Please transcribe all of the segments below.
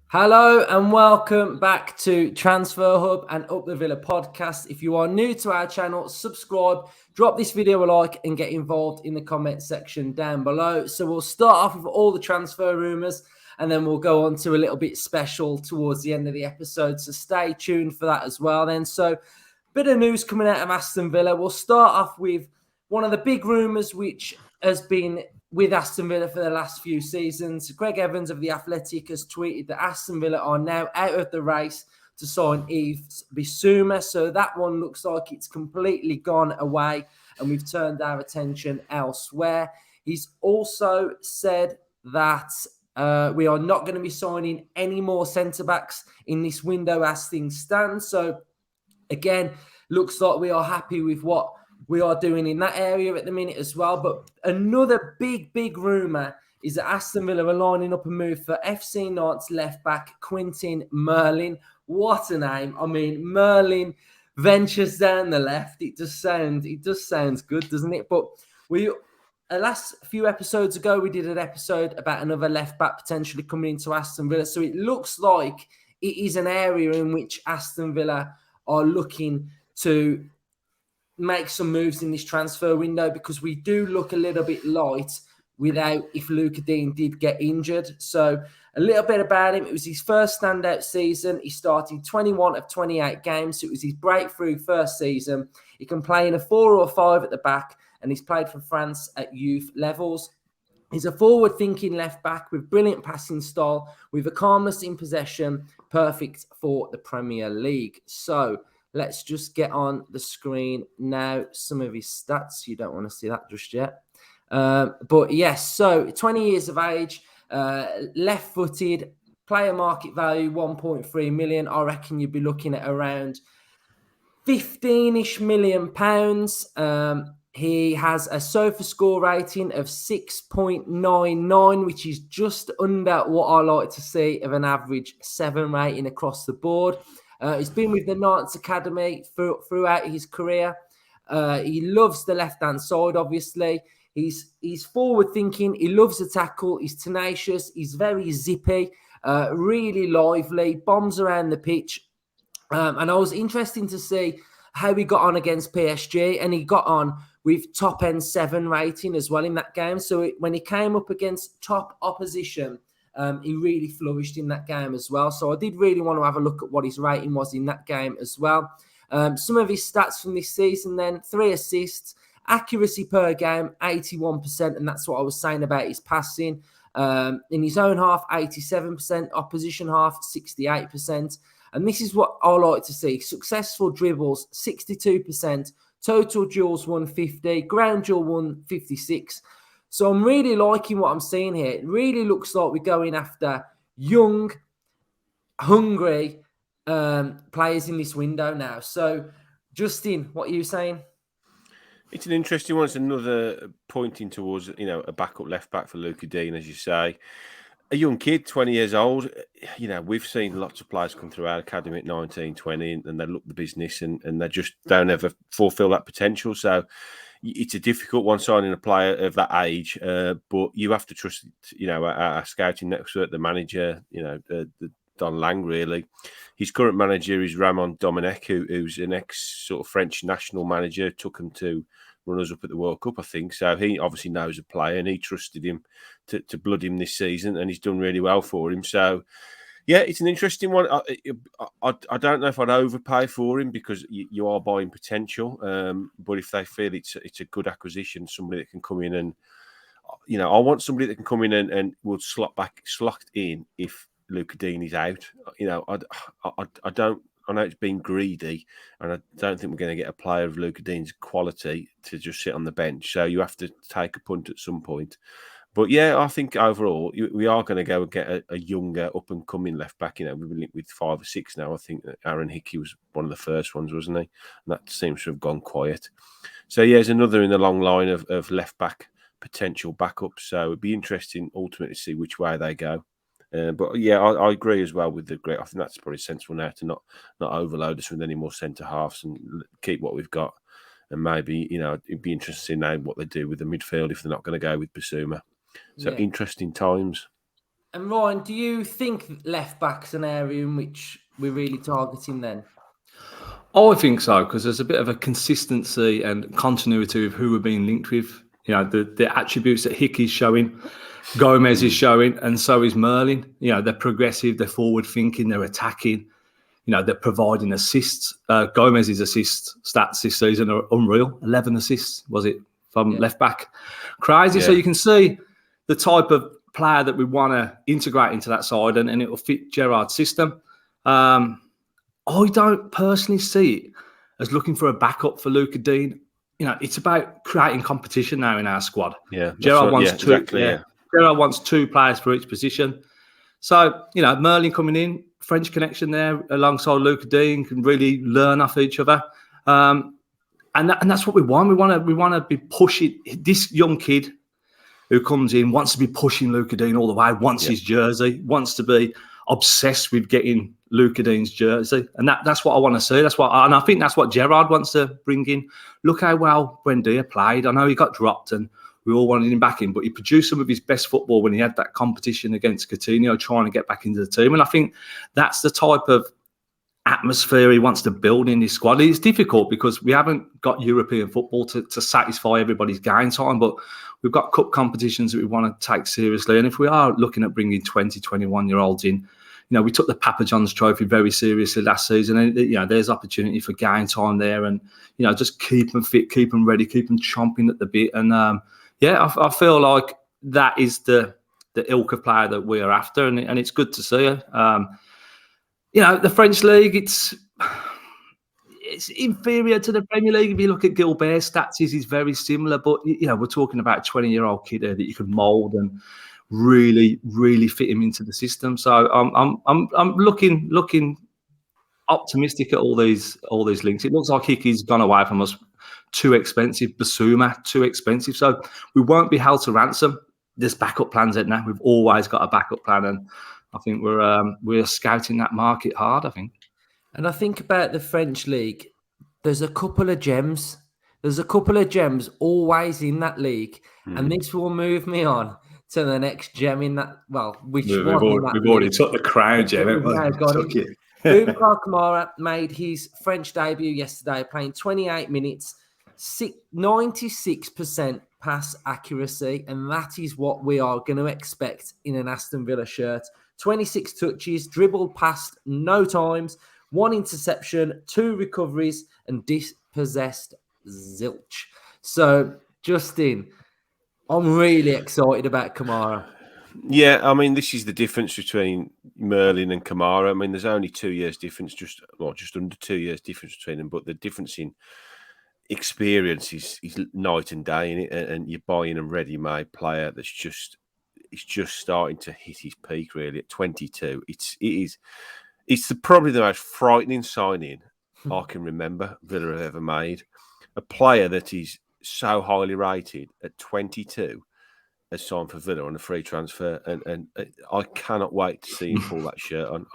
Hello and welcome back to Transfer Hub and Up the Villa podcast. If you are new to our channel, subscribe, drop this video a like and get involved in the comment section down below. So we'll start off with all the transfer rumours and then we'll go on to a little bit special towards the end of the episode. So stay tuned for that as well then. So bit of news coming out of Aston Villa. We'll start off with one of the big rumours which has been with Aston Villa for the last few seasons. Greg Evans of The Athletic has tweeted that Aston Villa are now out of the race to sign Yves Bissouma. So that one looks like it's completely gone away and we've turned our attention elsewhere. He's also said that we are not going to be signing any more centre-backs in this window as things stand. So again, looks like we are happy with what we are doing in that area at the minute as well. But another big rumour is that Aston Villa are lining up a move for FC Nantes left-back Quentin Merlin. What a name. I mean, Merlin ventures down the left. It does sound good, doesn't it? But last few episodes ago, we did an episode about another left-back potentially coming into Aston Villa. So it looks like it is an area in which Aston Villa are looking to make some moves in this transfer window, because we do look a little bit light without if Luca Dean did get injured. So a little bit about him. It was his first standout season. He started 21 of 28 games. So it was his breakthrough first season. He can play in a 4 or a 5 at the back, and he's played for France at youth levels. He's a forward-thinking left-back with brilliant passing style, with a calmness in possession, perfect for the Premier League. So let's just get on the screen now some of his stats. You don't want to see that just yet. But yes, so 20 years of age, left-footed, player market value 1.3 million. I reckon you'd be looking at around 15-ish million pounds. He has a SofaScore rating of 6.99, which is just under what I like to see of an average 7 rating across the board. He's been with the Nantes Academy throughout his career. He loves the left-hand side, obviously. He's forward-thinking. He loves the tackle. He's tenacious. He's very zippy, really lively, bombs around the pitch. And I was interested to see how he got on against PSG, and he got on with top-end 7 rating as well in that game. So when he came up against top opposition, he really flourished in that game as well. So I did really want to have a look at what his rating was in that game as well. Some of his stats from this season then: 3 assists, accuracy per game, 81%. And that's what I was saying about his passing. In his own half, 87%, opposition half, 68%. And this is what I like to see. Successful dribbles, 62%. Total duels, 150. Ground duel, 156. So I'm really liking what I'm seeing here. It really looks like we're going after young, hungry players in this window now. So, Justin, what are you saying? It's an interesting one. It's another pointing towards, a backup left back for Luca Dean, as you say. A young kid, 20 years old. We've seen lots of players come through our academy at 19, 20, and they look the business and they just don't ever fulfil that potential. So it's a difficult one signing a player of that age, but you have to trust, our scouting expert, the manager, the Don Lang, really. His current manager is Ramon Domenech, who's an ex sort of French national manager, took him to runners up at the World Cup, I think. So he obviously knows a player and he trusted him to blood him this season, and he's done really well for him. So, yeah, it's an interesting one. I don't know if I'd overpay for him, because you are buying potential. But if they feel it's a good acquisition, somebody that can come in and, I want somebody that can come in and will slot in if Luca Dean is out. I don't. I know it's been greedy, and I don't think we're going to get a player of Luca Dean's quality to just sit on the bench. So you have to take a punt at some point. But yeah, I think overall we are going to go and get a younger, up-and-coming left-back. We've been linked with 5 or 6 now. I think that Aaron Hickey was one of the first ones, wasn't he? And that seems to have gone quiet. So yeah, there's another in the long line of left-back potential backups. So it'd be interesting ultimately to see which way they go. But yeah, I agree as well with the great. I think that's probably sensible now to not overload us with any more centre halves and keep what we've got. And maybe, it'd be interesting now what they do with the midfield if they're not going to go with Basuma. So interesting times. And Ryan, do you think left back's an area in which we're really targeting then? Oh, I think so, because there's a bit of a consistency and continuity of who we're being linked with. The attributes that Hickey's showing, Gomez is showing, and so is Merlin. They're progressive, they're forward thinking, they're attacking. They're providing assists. Gomez's assist stats this season are unreal. 11 assists, was it, from left back? Crazy. Yeah. So you can see the type of player that we want to integrate into that side, and it will fit Gerrard's system. I don't personally see it as looking for a backup for Luca Dean. It's about creating competition now in our squad. Yeah, Gerrard wants two. Exactly, Gerrard wants 2 players for each position. So, Merlin coming in, French connection there alongside Luca Dean, can really learn off each other. And that's what we want. We want to be pushing. This young kid who comes in wants to be pushing Luca Dean all the way, wants his jersey, wants to be obsessed with getting Luca Dean's jersey. And that's what I want to see. And I think that's what Gerrard wants to bring in. Look how well Buendia played. I know he got dropped and we all wanted him back in, but he produced some of his best football when he had that competition against Coutinho, trying to get back into the team. And I think that's the type of atmosphere he wants to build in his squad. It's difficult because we haven't got European football to satisfy everybody's game time, but we've got cup competitions that we want to take seriously. And if we are looking at bringing 20, 21-year-olds in, we took the Papa John's Trophy very seriously last season. And, there's opportunity for game time there and, just keep them fit, keep them ready, keep them chomping at the bit. And, I feel like that is the ilk of player that we're after, and it's good to see it. The French league, it's inferior to the Premier League. If you look at Gilbert's stats, he's very similar, but we're talking about a 20-year-old kid here that you can mould and really, really fit him into the system. So I'm looking optimistic at all these links. It looks like Hickey's gone away from us. Too expensive. Basuma, too expensive. So we won't be held to ransom. There's backup plans in now. We've always got a backup plan, and I think we're scouting that market hard, I think. And I think about the French league, there's a couple of gems. There's a couple of gems always in that league. And this will move me on to the next gem in that, we've already took the crown gem. Took it. Boubacar Kamara made his French debut yesterday, playing 28 minutes, 96% pass accuracy, and that is what we are going to expect in an Aston Villa shirt. 26 touches, dribbled past no times, 1 interception, 2 recoveries, and dispossessed zilch. So, Justin, I'm really excited about Kamara. Yeah, I mean, this is the difference between Merlin and Kamara. I mean, there's only 2 years difference, just under 2 years difference between them, but the difference in experience is night and day in it, and you're buying a ready-made player that's just starting to hit his peak really at 22. It's probably the most frightening signing I can remember Villa have ever made. A player that is so highly rated at 22 has signed for Villa on a free transfer, and I cannot wait to see him pull that shirt on.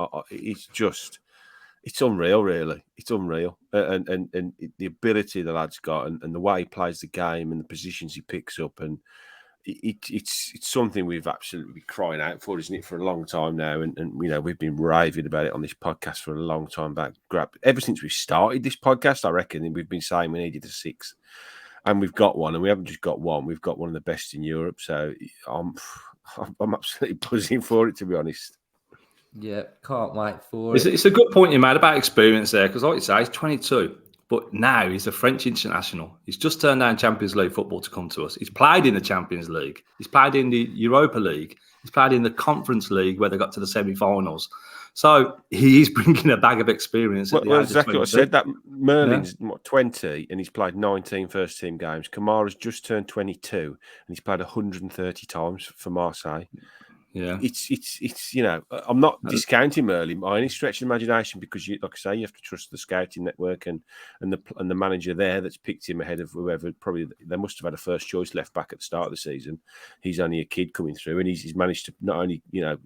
It's unreal, really. It's unreal, and the ability the lad's got, and the way he plays the game, and the positions he picks up, and it's something we've absolutely been crying out for, isn't it, for a long time now? And we've been raving about it on this podcast for a long time back. Ever since we started this podcast, I reckon we've been saying we needed a 6. And we've got one, and we haven't just got one. We've got one of the best in Europe. So I'm absolutely buzzing for it, to be honest. Yeah, can't wait for it. It's a good point you made about experience there, because like you say, he's 22, but now he's a French international. He's just turned down Champions League football to come to us. He's played in the Champions League. He's played in the Europa League. He's played in the Conference League where they got to the semi-finals. So he is bringing a bag of experience. Well, exactly what I said. That Merlin's 20 and he's played 19 first-team games. Kamara's just turned 22 and he's played 130 times for Marseille. Yeah, it's I'm not discounting Merlin by any stretch of imagination, because like I say, you have to trust the scouting network and the manager there that's picked him ahead of whoever. Probably they must have had a first choice left back at the start of the season. He's only a kid coming through, and he's managed to not only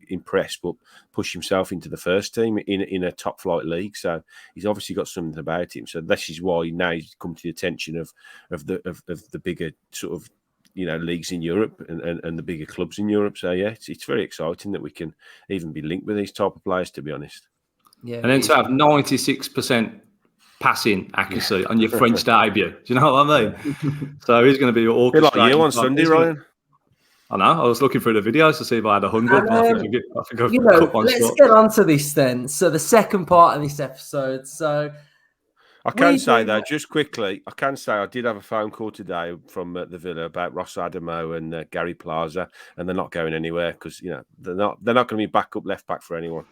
impress but push himself into the first team in a top flight league. So he's obviously got something about him. So this is why now he's come to the attention of the bigger sort of leagues in Europe and the bigger clubs in Europe. So yeah, it's very exciting that we can even be linked with these type of players, to be honest. Yeah, and then to have 96% passing accuracy on your French debut, do you know what I mean? So he's going to be orchestrating. Like you on Sunday, Ryan. I know. I was looking through the videos to see if I had 100. I think I've cut one let's short. get on to this then. So the second part of this episode. So I can say though, just quickly, I did have a phone call today from the Villa about Ross Adamo and Gary Plaza, and they're not going anywhere because they're not going to be backup left back for anyone.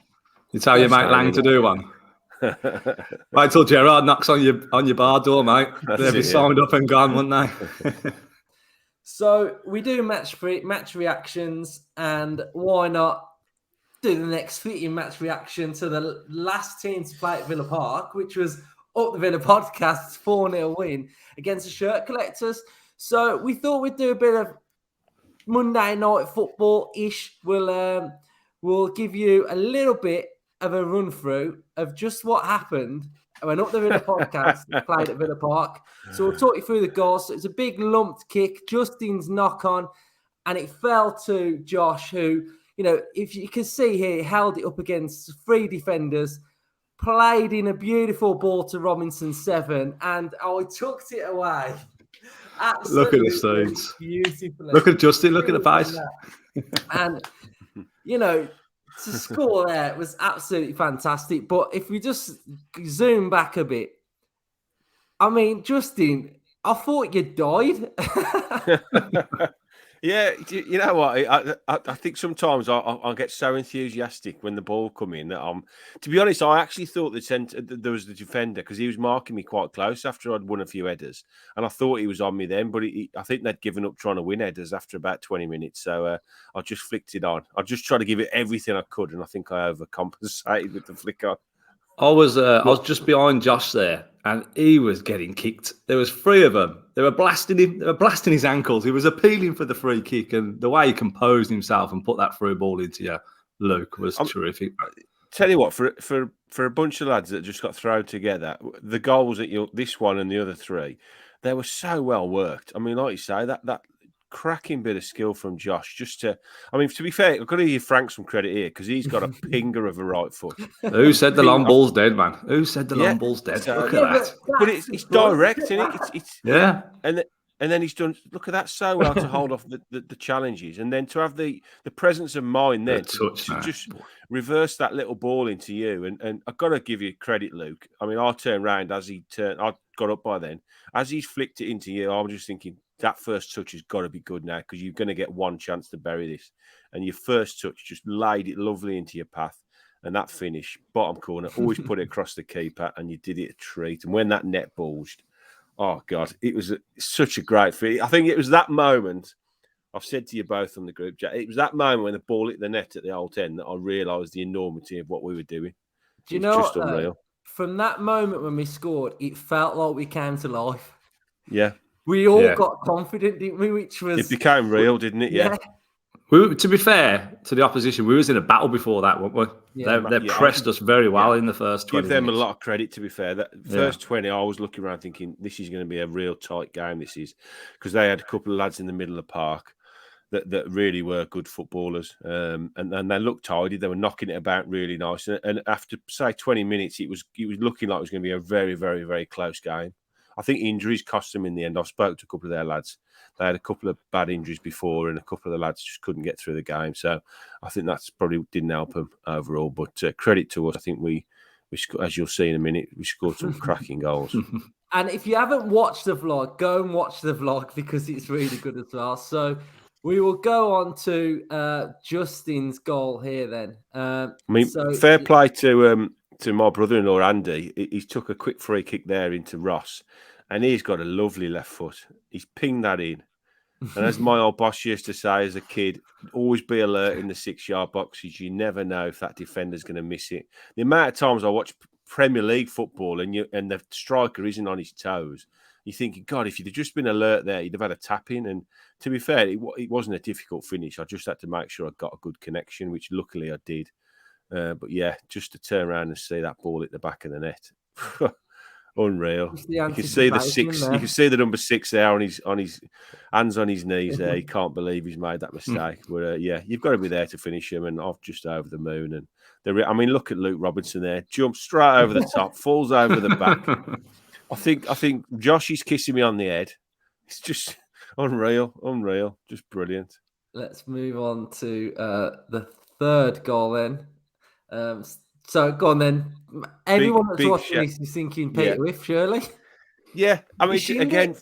You tell your mate Lang to do one. Wait till Gerard knocks on your bar door, mate. They'll be signed up and gone, wouldn't they? So we do match reactions, and why not do the next fitting match reaction to the last team to play at Villa Park, which was Up the Villa Podcast's 4-0 win against the Shirt Collectors. So we thought we'd do a bit of Monday night football-ish. We'll give you a little bit of a run through of just what happened when Up the Villa Podcast played at Villa Park. So we'll talk you through the goals. So it's a big lumped kick, Justin's knock on, and it fell to Josh, who, if you can see here, held it up against 3 defenders, played in a beautiful ball to Robinson 7, and I tucked it away. Look at the scenes. Beautifully. Look at Justin. Look at the face. And, to score there was absolutely fantastic. But if we just zoom back a bit, I mean, Justin, I thought you died. Yeah, you know what? I think sometimes I get so enthusiastic when the ball come in that to be honest, I actually thought that there was the defender because he was marking me quite close after I'd won a few headers, and I thought he was on me then. But I think they'd given up trying to win headers after about 20 minutes, so I just flicked it on. I just tried to give it everything I could, and I think I overcompensated with the flick on. I was just behind Josh there, and he was getting kicked. There was 3 of them. They were blasting him. They were blasting his ankles. He was appealing for the free kick, and the way he composed himself and put that through ball into you, Luke, was terrific. Tell you what, for a bunch of lads that just got thrown together, the goals that this one and the other 3, they were so well worked. I mean, like you say, that cracking bit of skill from Josh. To be fair, I've got to give Frank some credit here because he's got a pinger of a right foot. Who said the long ball's dead, man? Who said the long ball's dead? Look at that. But it's direct, isn't it? It's yeah. And then he's done. Look at that so well to hold off the challenges, and then to have the presence of mind then to just reverse that little ball into you. And I've got to give you credit, Luke. I mean, I turned round as he turned. I got up by then. As he's flicked it into you, I'm just thinking, that first touch has got to be good now because you're going to get one chance to bury this. And your first touch just laid it lovely into your path. And that finish, bottom corner, always put it across the keeper, and you did it a treat. And when that net bulged, oh, God, it was such a great feeling. I think it was that moment, I've said to you both on the group chat, it was that moment when the ball hit the net at the Old End that I realised the enormity of what we were doing. Do you know just unreal. From that moment when we scored, it felt like we came to life. Yeah. We all got confident, didn't we? Which was... It became real, didn't it? Yeah. To be fair to the opposition, we was in a battle before that, weren't we? Yeah. They pressed us very well in the first 20 Give them minutes. A lot of credit, to be fair. That first 20, I was looking around thinking, this is going to be a real tight game, this is. Because they had a couple of lads in the middle of the park that really were good footballers. And they looked tidy. They were knocking it about really nice. And after, say, 20 minutes, it was looking like it was going to be a very, very, very close game. I think injuries cost them in the end. I've spoke to a couple of their lads. They had a couple of bad injuries before, and a couple of the lads just couldn't get through the game. So I think that's probably didn't help them overall. But credit to us. I think we as you'll see in a minute, we scored some cracking goals. And if you haven't watched the vlog, go and watch the vlog because it's really good as well. So we will go on to Justin's goal here then. Fair play to my brother-in-law, Andy. He took a quick free kick there into Ross, and he's got a lovely left foot. He's pinged that in. And as my old boss used to say as a kid, always be alert in the 6-yard boxes. You never know if that defender's going to miss it. The amount of times I watch Premier League football and the striker isn't on his toes, you're thinking, God, if you'd have just been alert there, you'd have had a tap in. And to be fair, it wasn't a difficult finish. I just had to make sure I got a good connection, which luckily I did. But yeah, just to turn around and see that ball at the back of the net. Unreal. You can see the 6. You can see the number 6 there on his hands on his knees there. He can't believe he's made that mistake. But yeah, you've got to be there to finish him, and I'm just over the moon. And look at Luke Robinson there, jumps straight over the top, falls over the back. I think Josh is kissing me on the head. It's just unreal, just brilliant. Let's move on to the third goal then. So go on then. Everyone that's watching this is thinking Peter Whiff, surely. Yeah, I mean, again,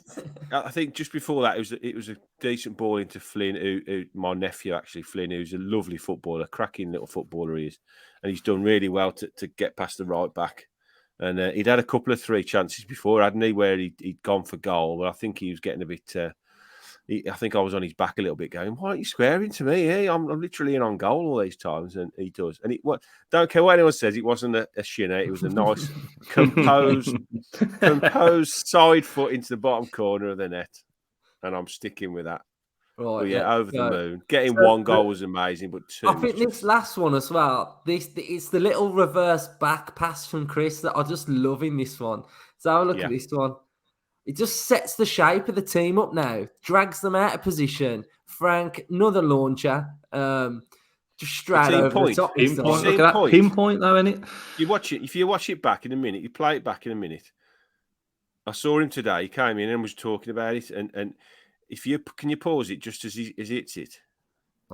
I think just before that, it was a decent ball into Flynn, who my nephew actually, Flynn, who's a lovely footballer, cracking little footballer he is, and he's done really well to get past the right back. And he'd had a couple of 3 chances before, hadn't he, where he'd gone for goal. But I think he was getting a bit. I think I was on his back a little bit, going, "Why aren't you squaring to me? Hey, I'm literally in on goal all these times," and he does. And don't care what anyone says, it wasn't a shinner. It was a nice, composed side foot into the bottom corner of the net, and I'm sticking with that. Right, yeah, over the moon. Getting 1 goal was amazing, but 2. I think this last one as well. It's the little reverse back pass from Chris that I just love in this one. So have a look at this one. It just sets the shape of the team up now, drags them out of position. Frank, another launcher, just straight over the top. Pinpoint. Look at that pinpoint, though, innit? If you watch it back in a minute, you play it back in a minute. I saw him today. He came in and was talking about it, and can you pause it just as he hits it?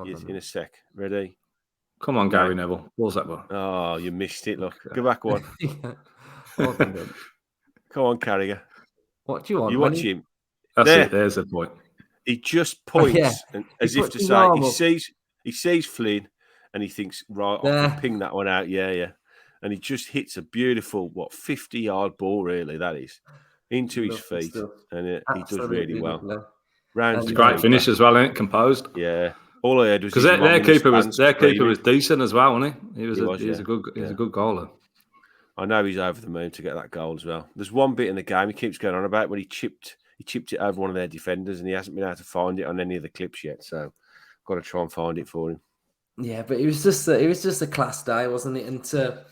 In a sec. Ready? Come on, Gary Neville. Pause that one. Oh, you missed it. Look, go back one. Come on, Carragher. What do you want? You watch him. That's it. There's the point. He just points as if to say he sees Flynn and he thinks, right, I can ping that one out. Yeah. And he just hits a beautiful 50-yard ball, really, that is, into his feet. And he does really well. It's a great finish as well, isn't it? Composed. Yeah. All I had was because their keeper was decent as well, wasn't he? He was a good goaler. I know he's over the moon to get that goal as well. There's one bit in the game he keeps going on about when he chipped it over one of their defenders, and he hasn't been able to find it on any of the clips yet. So I've got to try and find it for him. Yeah, but it was just a class day, wasn't it? And to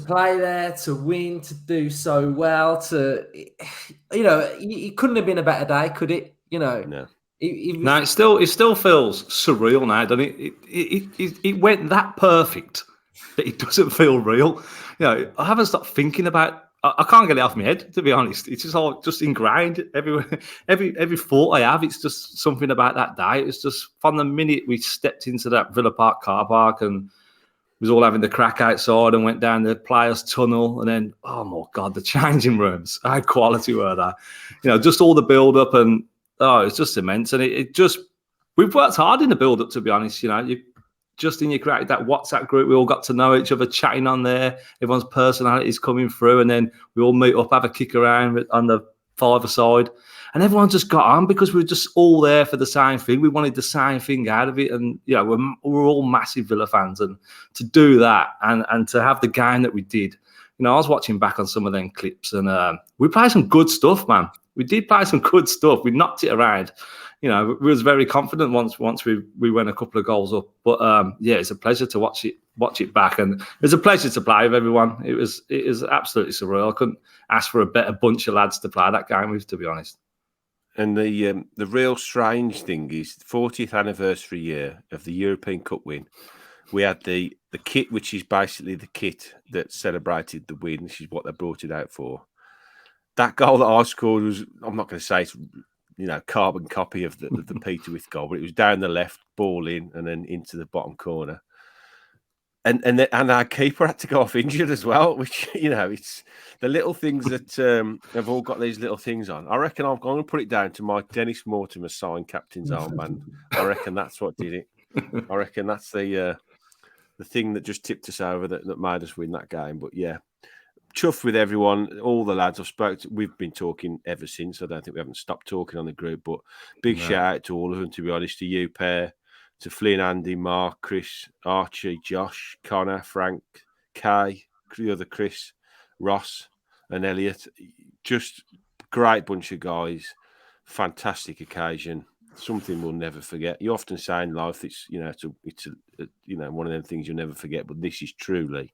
play there, to win, to do so well, it couldn't have been a better day, could it? No. It still feels surreal now, doesn't it? It went that perfect that it doesn't feel real. I haven't stopped thinking about. I can't get it off my head, to be honest. It's just all just ingrained everywhere. Every thought I have, it's just something about that day. It was just from the minute we stepped into that Villa Park car park and was all having the crack outside and went down the players' tunnel, and then oh my God, the changing rooms. How quality were they? Just all the build up and it's just immense. And we've worked hard in the build up, to be honest. You created that WhatsApp group. We all got to know each other, chatting on there. Everyone's personalities coming through, and then we all meet up, have a kick around on the 5-a-side, and everyone just got on because we were just all there for the same thing. We wanted the same thing out of it, and we're all massive Villa fans, and to do that and to have the game that we did. I was watching back on some of them clips, and we played some good stuff, man. We did play some good stuff. We knocked it around. We was very confident once we went a couple of goals up. But it's a pleasure to watch it back, and it was a pleasure to play with everyone. It was absolutely surreal. I couldn't ask for a better bunch of lads to play that game with, to be honest. And the real strange thing is the 40th anniversary year of the European Cup win. We had the kit, which is basically the kit that celebrated the win, which is what they brought it out for. That goal that I scored was, I'm not going to say it's, carbon copy of the Peter With goal, but it was down the left, ball in, and then into the bottom corner. And our keeper had to go off injured as well, which, it's the little things that have all got these little things on. I reckon I'm going to put it down to my Dennis Mortimer signed captain's armband. I reckon that's what did it. I reckon that's the thing that just tipped us over that made us win that game. But yeah, chuffed with everyone, all the lads I've spoken to. We've been talking ever since. I don't think we haven't stopped talking on the group, but big shout out to all of them, to be honest, to you, Per, to Flynn, Andy, Mark, Chris, Archie, Josh, Connor, Frank, Kay, the other Chris, Ross and Elliot. Just great bunch of guys. Fantastic occasion. Something we'll never forget. You often say in life, it's one of them things you'll never forget, but this is truly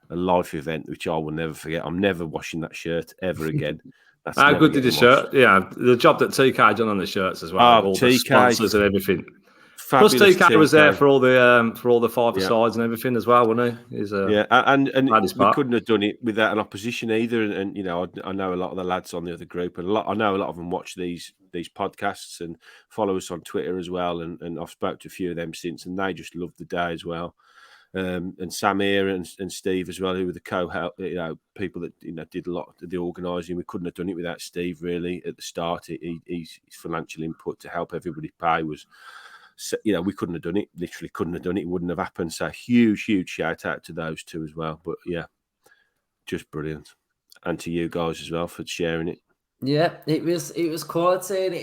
a life event which I will never forget. I'm never washing that shirt ever again. That's how good did the shirt? Yeah, the job that TK done on the shirts as well. All the sponsors and everything. Plus TK was there for all the five-a-sides and everything as well, wasn't he? And we couldn't have done it without an opposition either. And I know a lot of the lads on the other group, and I know a lot of them watch these podcasts and follow us on Twitter as well. And I've spoke to a few of them since, and they just loved the day as well. And Samir and Steve as well, who were the co-help, people that did a lot of the organising. We couldn't have done it without Steve really at the start. His financial input to help everybody pay was, we couldn't have done it. Literally couldn't have done it. It wouldn't have happened. So huge shout out to those two as well. But yeah, just brilliant. And to you guys as well for sharing it. Yeah, it was quality. And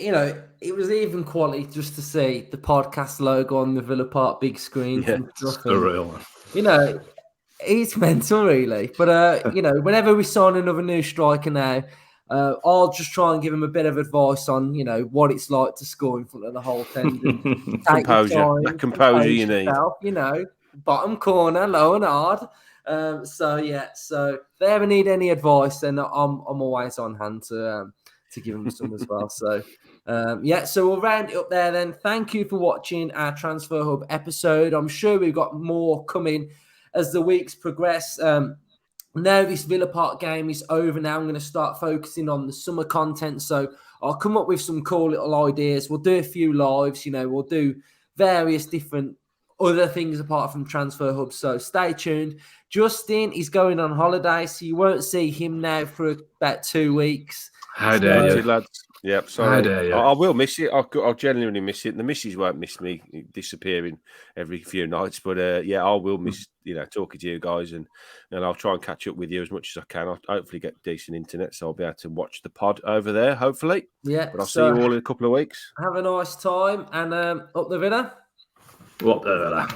it was even quality just to see the podcast logo on the Villa Park big screen. Yeah, surreal. It's mental, really. But whenever we sign another new striker now, I'll just try and give him a bit of advice on, what it's like to score in front of the whole tendon. Composure you need. Bottom corner, low and hard. So if they ever need any advice, then I'm always on hand to give them some as well. So so we'll round it up there then. Thank you for watching our Transfer Hub episode. I'm sure we've got more coming as the weeks progress. Now this Villa Park game is over now, I'm going to start focusing on the summer content. So I'll come up with some cool little ideas. We'll do a few lives, we'll do various different other things apart from Transfer Hub. So stay tuned. Justin is going on holiday, so you won't see him now for about 2 weeks. How dare you, lads? Yep, sorry. I will miss it. I'll genuinely miss it. The missus won't miss me disappearing every few nights, but I will miss talking to you guys, and I'll try and catch up with you as much as I can. I'll hopefully get decent internet, so I'll be able to watch the pod over there. Hopefully, but I'll see you all in a couple of weeks. Have a nice time, and up the Villa. What the Villa.